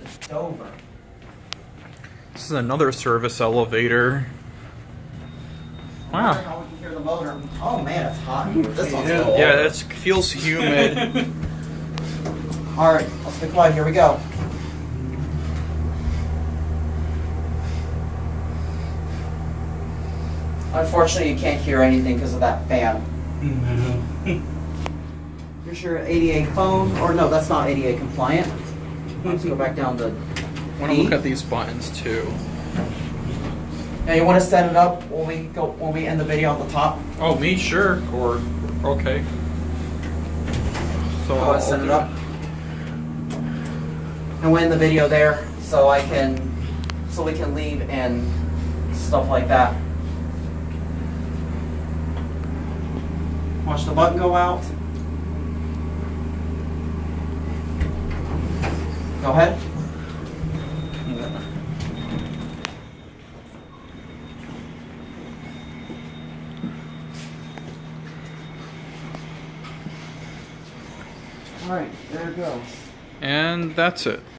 It's Dover. This is another service elevator. Wow. How we can hear the motor. Oh man, it's hot here. This one's cold. Yeah, it feels humid. Alright, let's be quiet. Here we go. Unfortunately, you can't hear anything because of that fan. Here's your ADA phone. Or no, that's not ADA compliant. Let's go back down to I want to look at these buttons too. Now you want to set it up when we end the video at the top? Oh, me? Sure. Or, okay. So I'll set it up. And we'll end the video there so we can leave and stuff like that. Watch the button go out. Go ahead. Alright, there it goes. And that's it.